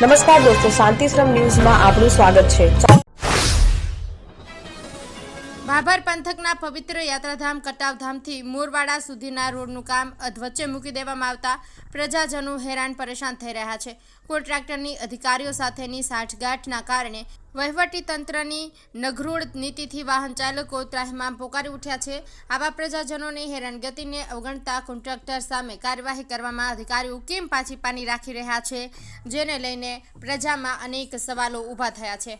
નમસ્કાર દોસ્તો, શાંતિશ્રમ ન્યૂઝમાં આપનું સ્વાગત છે। ભાભર પંથકના પવિત્ર યાત્રાધામ કટાવધામથી મોરવાડા સુધીના રોડનું કામ અધવચ્ચે મૂકી દેવામાં આવતા પ્રજાજનો હેરાન પરેશાન થઈ રહ્યા છે। કોન્ટ્રાક્ટરની અધિકારીઓ સાથેની સાંઠગાંઠના કારણે વહીવટી તંત્રની નઘરોળ નીતિથી વાહન ચાલકો ત્રાહિમામ પોકારી ઉઠ્યા છે। આવા પ્રજાજનોની હેરાનગતિને અવગણતા કોન્ટ્રાક્ટર સામે કાર્યવાહી કરવામાં અધિકારીઓ કેમ પાછી પાની રાખી રહ્યા છે, જેને લઈને પ્રજામાં અનેક સવાલો ઊભા થયા છે।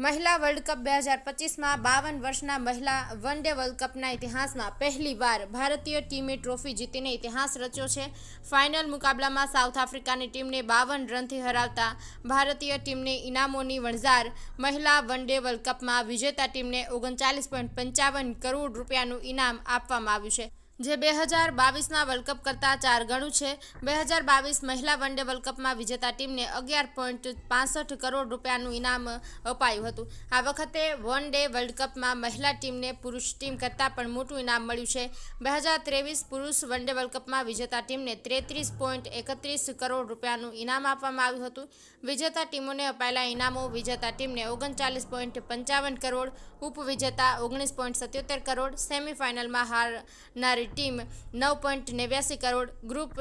મહિલા વર્લ્ડ કપ 2025માં 52 વર્ષના મહિલા વન ડે વર્લ્ડ કપના ઇતિહાસમાં પહેલીવાર ભારતીય ટીમે ટ્રોફી જીતીને ઇતિહાસ રચ્યો છે। ફાઇનલ મુકાબલામાં સાઉથ આફ્રિકાની ટીમને 52 રનથી હરાવતા ભારતીય ટીમને ઇનામોની વણઝાર। મહિલા વન ડે વર્લ્ડ કપમાં વિજેતા ટીમને 39.55 કરોડ રૂપિયાનું ઇનામ આપવામાં આવ્યું છે, જે 2022ના વર્લ્ડ કપ કરતાં 4 ગણું છે। 2022 મહિલા વન ડે વર્લ્ડ કપમાં વિજેતા ટીમને 11.65 કરોડ રૂપિયાનું ઇનામ અપાયું હતું। આ વખતે વન ડે વર્લ્ડ કપમાં મહિલા ટીમને પુરુષ ટીમ કરતાં પણ મોટું ઇનામ મળ્યું છે। 2023 પુરુષ વન ડે વર્લ્ડ કપમાં વિજેતા ટીમને 33.31 કરોડ રૂપિયાનું ઇનામ આપવામાં આવ્યું હતું। વિજેતા ટીમોને અપાયેલા ઇનામો: વિજેતા ટીમને 39.55 કરોડ, ઉપવિજેતા 19.77 કરોડ, સેમીફાઇનલમાં હારનારી ટીમ 9.89 કરોડ, ગ્રુપ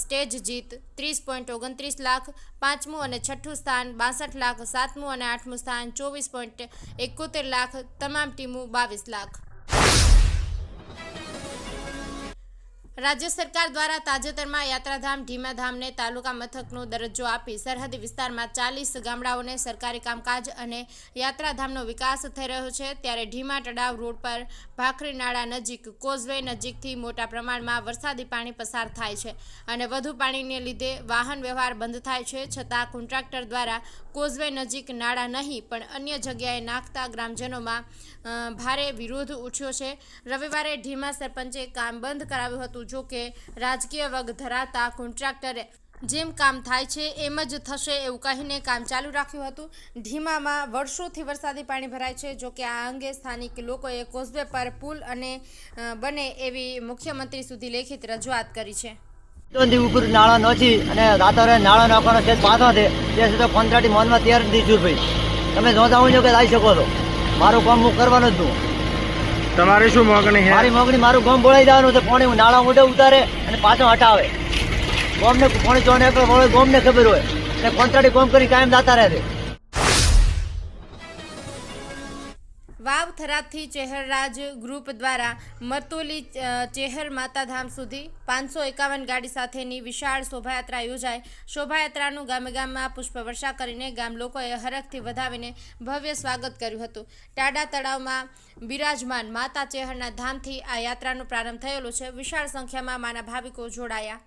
સ્ટેજ જીત 30.29 લાખ, પાંચમું અને છઠ્ઠું સ્થાન 62 લાખ, સાતમું અને આઠમું સ્થાન 24.71 લાખ, તમામ ટીમો 22 લાખ। રાજ્ય સરકાર દ્વારા તાજેતરમાં યાત્રાધામ ઢીમાધામને તાલુકા મથકનો દરજ્જો આપી સરહદી વિસ્તારમાં 40 ગામડાઓને સરકારી કામકાજ અને યાત્રાધામનો વિકાસ થઈ રહ્યો છે। ત્યારે ઢીમા તળાવ રોડ પર ભાખરી નાળા નજીક કોઝવે નજીકથી મોટા પ્રમાણમાં વરસાદી પાણી પસાર થાય છે અને વધુ પાણીને લીધે વાહન વ્યવહાર બંધ થાય છે। છતાં કોન્ટ્રાક્ટર દ્વારા કોઝવે નજીક નાળા નહીં પણ અન્ય જગ્યાએ નાખતા ગ્રામજનોમાં ભારે વિરોધ ઉઠ્યો છે। રવિવારે ઢીમા સરપંચે કામ બંધ કરાવ્યું હતું, જો કે રાજકીય વગ ધરાવતા કોન્ટ્રાક્ટરે જેમ કામ થાય છે એમ જ થશે એવું કહીને કામ ચાલુ રાખ્યું હતું। ઢીમામાં વર્ષોથી વરસાદી પાણી ભરાય છે, જો કે આ અંગે સ્થાનિક લોકોએ કોઝવે પર પુલ અને બને એવી મુખ્યમંત્રી સુધી લેખિત રજૂઆત કરી છે। ઉપર નાળા નોચી અને રાતોરે નાળો નાખવાનો છે પાછો છે તે સીધો કોન્ટ્રાક્ટી મોનમાં તૈયાર દીધું ભાઈ, તમે નોંધાવું છો કે આવી શકો છો, મારું કામ હું કરવાનું જ છું। તમારે શું મોગણી? મારી મોગણી મારું ગામ બોલાઈ જવાનું છે, પાણી નાળા મોઢે ઉતારે અને પાછો હટાવે। ગામને પાણી ચોને એકલો વળે ગામને ખબર હોય અને કોન્ટ્રાક્ટી કામ કરી કાયમ જતા રહે છે। વાવ થરાદથી ચેહરરાજ ગ્રુપ દ્વારા મરતોલી ચેહર માતાધામ સુધી 551 ગાડી સાથેની વિશાળ શોભાયાત્રા યોજાઈ। શોભાયાત્રાનું ગામે ગામમાં પુષ્પવર્ષા કરીને ગામ લોકોએ હરખથી વધાવીને ભવ્ય સ્વાગત કર્યું હતું। ટાડા તળાવમાં બિરાજમાન માતા ચેહરના ધામથી આ યાત્રાનો પ્રારંભ થયેલો છે। વિશાળ સંખ્યામાં માના ભાવિકો જોડાયા।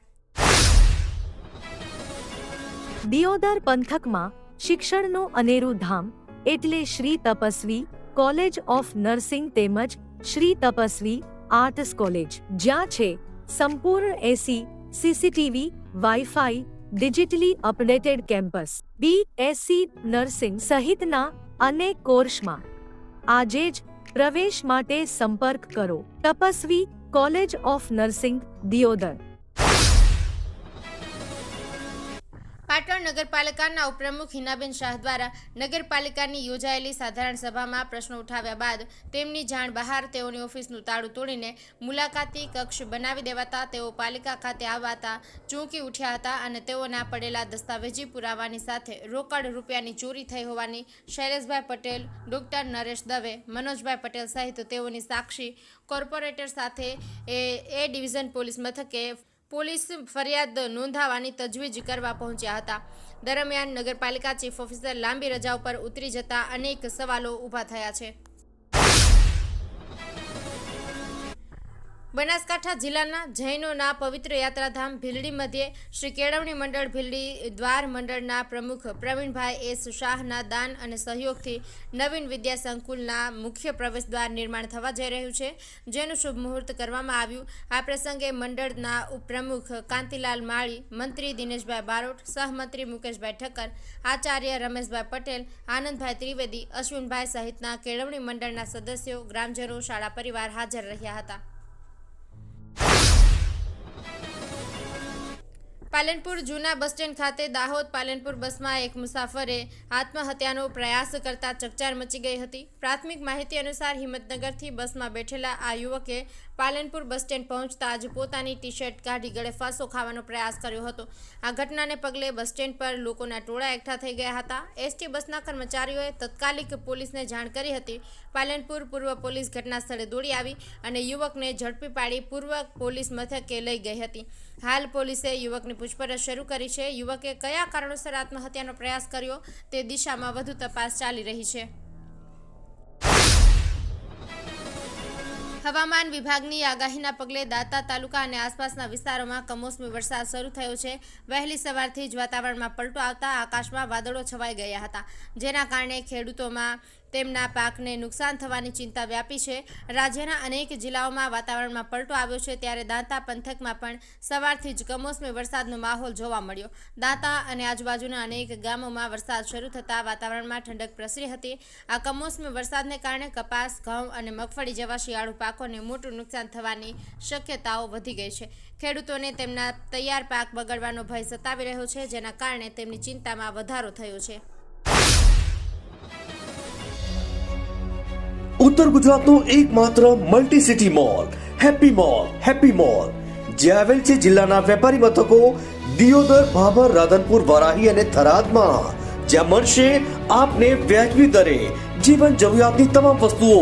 દિયોદર પંથકમાં શિક્ષણનું અનેરું ધામ એટલે Shri Tapasvi college of nursing તેમજ શ્રી તપસ્વી આર્ટ્સ કોલેજ, જ્યાં છે સંપૂર્ણ AC, CCTV, wifi, digitally updated campus, BSc nursing સહિતના અનેક કોર્સમાં આજે જ પ્રવેશ માટે સંપર્ક કરો। Tapasvi college of nursing, Deodar. Patan નગરપાલિકાના ઉપપ્રમુખ હિનાબેન શાહ દ્વારા નગરપાલિકાની યોજાયેલી સાધારણ સભામાં પ્રશ્નો ઉઠાવ્યા બાદ તેમની જાણ બહાર તેઓની ઓફિસનું તાળું તોડીને મુલાકાતી કક્ષ બનાવી દેવાતા તેઓ પાલિકા ખાતે આવતા ચોંકી ઉઠ્યા હતા અને તેઓના પડેલા દસ્તાવેજી પુરાવાની સાથે રોકડ રૂપિયાની ચોરી થઈ હોવાની શૈલેષભાઈ પટેલ, ડોક્ટર નરેશ દવે, મનોજભાઈ પટેલ સહિત તેઓની સાક્ષી કોર્પોરેટર સાથે એ ડિવિઝન પોલીસ મથકે પોલીસ ફરિયાદ નોંધાવવાની તજવીજ કરવા પહોંચ્યા હતા। દરમિયાન નગરપાલિકા ચીફ ઓફિસર લાંબી રજા ઉપર ઉતરી જતા અનેક સવાલો ઊભા થયા છે। બનાસકાંઠા જિલ્લાના જૈનોના પવિત્ર યાત્રાધામ ભીલડી મધ્યે શ્રી કેળવણી મંડળ ભીલડી દ્વાર મંડળના પ્રમુખ પ્રવીણભાઈ એસ શાહના દાન અને સહયોગથી નવીન વિદ્યા સંકુલના મુખ્ય પ્રવેશદ્વાર નિર્માણ થવા જઈ રહ્યું છે, જેનું શુભ મુહૂર્ત કરવામાં આવ્યું। આ પ્રસંગે મંડળના ઉપપ્રમુખ કાંતિલાલ માળી, મંત્રી દિનેશભાઈ બારોટ, સહમંત્રી મુકેશભાઈ ઠક્કર, આચાર્ય રમેશભાઈ પટેલ, આનંદભાઈ ત્રિવેદી, અશ્વિનભાઈ સહિતના કેળવણી મંડળના સદસ્યો, ગ્રામજનો, શાળા પરિવાર હાજર રહ્યા હતા। પાલનપુર જૂના બસ સ્ટેન્ડ ખાતે દાહોદ પાલનપુર બસમાં એક મુસાફરે આત્મહત્યાનો પ્રયાસ કરતા ચકચાર મચી ગઈ હતી. પ્રાથમિક માહિતી અનુસાર હિંમતનગરથી બસમાં બેઠેલા આ યુવકે પાલનપુર બસ સ્ટેન્ડ પહોંચતા જ પોતાની ટી-શર્ટ કાઢી ગળે ફાંસો ખાવાનો પ્રયાસ કર્યો હતો. આ ઘટનાને પગલે બસ સ્ટેન્ડ પર લોકોના ટોળા એકઠા થઈ ગયા હતા. એસટી બસના કર્મચારીઓએ તત્કાલિક પોલીસને જાણ કરી હતી. પાલનપુર પૂર્વ પોલીસ ઘટના સ્થળે દોડી આવી અને યુવકને ઝડપી પાડી પૂર્વ પોલીસ મથકે લઈ ગઈ હતી. હાલ પોલીસે યુવકની પૂછપરછ શરૂ કરી છે. યુવકે કયા કારણોસર આત્મહત્યાનો પ્રયાસ કર્યો તે દિશામાં વધુ તપાસ ચાલી રહી છે. હવામાન વિભાગની આગાહીના પગલે દાંતા તાલુકા અને આસપાસના વિસ્તારોમાં કમોસમી વરસાદ શરૂ થયો છે. વહેલી સવારથી જ વાતાવરણમાં પલટો આવતા આકાશમાં વાદળો છવાઈ ગયા હતા, જેના કારણે ખેડૂતોમાં તેમના પાકને નુકસાન થવાની ચિંતા વ્યાપી છે. રાજ્યના અનેક જિલ્લાઓમાં વાતાવરણમાં પલટો આવ્યો છે, ત્યારે દાંતા પંથકમાં પણ સવારથી જ કમોસમી વરસાદનો માહોલ જોવા મળ્યો. દાંતા અને આજુબાજુના અનેક ગામોમાં વરસાદ શરૂ થતાં વાતાવરણમાં ઠંડક પ્રસરી હતી. આ કમોસમી વરસાદને કારણે કપાસ, ઘઉં અને મગફળી જેવા શિયાળુ પાકોને મોટું નુકસાન થવાની શક્યતાઓ વધી ગઈ છે. ખેડૂતોને તેમના તૈયાર પાક બગડવાનો ભય સતાવી રહ્યો છે, જેના કારણે તેમની ચિંતામાં વધારો થયો છે. ઉત્તર ગુજરાતનો એકમાત્ર multi city mall happy mall જે આવેલ છે જિલ્લાના વેપારી મથકો દિયોદર, ભાભર, રાધનપુર, વરાહી અને થરાદમાં, જ્યાં મળશે આપને વ્યાજબી દરે જીવન જરૂરિયાતની તમામ વસ્તુઓ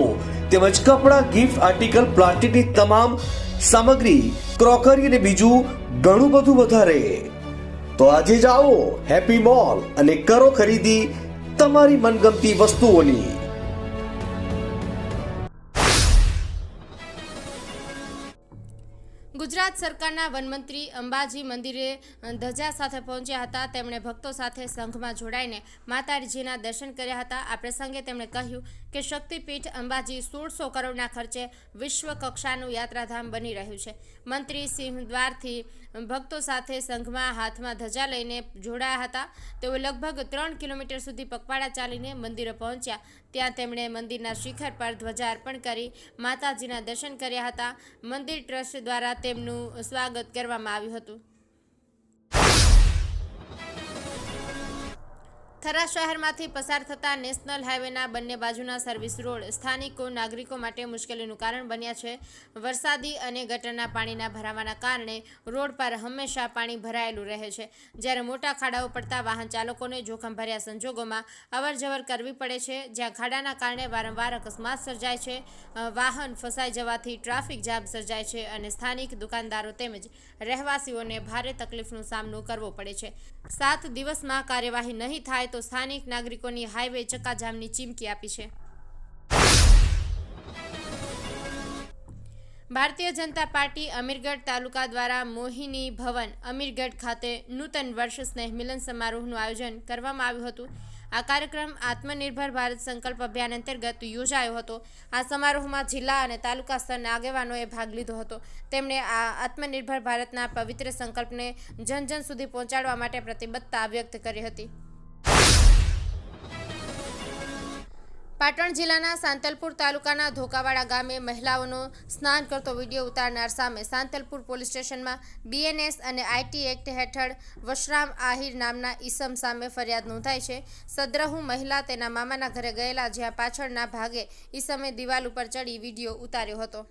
તેમજ કપડાં, ગિફ્ટ આર્ટિકલ, પ્લાસ્ટિકની તમામ સામગ્રી, ક્રોકરી અને બીજું ઘણું બધું વધારે. તો આજે જ આવો હેપી મોલ અને કરો ખરીદી તમારી મનગમતી વસ્તુઓની. ગુજરાત સરકારના વનમંત્રી અંબાજી મંદિરે ધજા સાથે પહોંચ્યા હતા. તેમણે ભક્તો સાથે સંઘમાં જોડાઈને માતાજીના દર્શન કર્યા હતા. આ પ્રસંગે તેમણે કહ્યું કે શક્તિપીઠ અંબાજી 1600 કરોડના ખર્ચે વિશ્વ કક્ષાનું યાત્રાધામ બની રહ્યું છે. મંત્રી સિંહદ્વારથી ભક્તો સાથે સંઘમાં હાથમાં ધજા લઈને જોડાયા હતા. તેઓ લગભગ 3 કિલોમીટર સુધી પગપાળા ચાલીને મંદિરે પહોંચ્યા. ત્યાં તેમણે મંદિરના શિખર પર ધ્વજા અર્પણ કરી માતાજીના દર્શન કર્યા હતા. મંદિર ટ્રસ્ટ દ્વારા તેમનું સ્વાગત કરવામાં આવ્યું હતું. થરા શહેરમાંથી પસાર થતા નેશનલ હાઈવેના બંને બાજુના સર્વિસ રોડ સ્થાનિકો નાગરિકો માટે મુશ્કેલીનું કારણ બન્યા છે. વરસાદી અને ગટરના પાણીના ભરાવાના કારણે રોડ પર હંમેશા પાણી ભરાયેલું રહે છે, જ્યારે મોટા ખાડાઓ પડતા વાહન ચાલકોને જોખમભર્યા સંજોગોમાં અવરજવર કરવી પડે છે. જ્યાં ખાડાના કારણે વારંવાર અકસ્માત સર્જાય છે, વાહન ફસાઈ જવાથી ટ્રાફિક જામ સર્જાય છે અને સ્થાનિક દુકાનદારો તેમજ રહેવાસીઓને ભારે તકલીફનો સામનો કરવો પડે છે. 7 દિવસમાં કાર્યવાહી નહીં થાય તો સ્થાનિક નાગરિકોની હાઈવે ચક્કાજામની ચીમકી આપી છે. ભારતીય જનતા પાર્ટી અમીરગઢ તાલુકા દ્વારા મોહિની ભવન અમીરગઢ ખાતે નૂતન વર્ષ સ્નેહ મિલન સમારોહનું આયોજન કરવામાં આવ્યું હતું. આ કાર્યક્રમ આત્મનિર્ભર ભારત સંકલ્પ અભિયાન અંતર્ગત યોજાયો હતો. આ સમારોહમાં જિલ્લા અને તાલુકા સ્તરના આગેવાનોએ ભાગ લીધો હતો. તેમણે આ આત્મનિર્ભર ભારતના પવિત્ર સંકલ્પને જન સુધી પહોંચાડવા માટે પ્રતિબદ્ધતા વ્યક્ત કરી હતી. પાટણ જિલ્લાના સાંતલપુર તાલુકાના ધોકાવાડા ગામે મહિલાઓનો સ્નાન કરતો વિડીયો ઉતારનાર સામે સાંતલપુર પોલીસ સ્ટેશનમાં BNS અને IT એક્ટ હેઠળ વશરામ આહિર નામના ઈસમ સામે ફરિયાદ નોંધાઈ છે. સદ્રહુ મહિલા તેના મામાના ઘરે ગયેલા, જ્યાં પાછળના ભાગે ઈસમે દિવાલ ઉપર ચડી વિડીયો ઉતાર્યો હતો.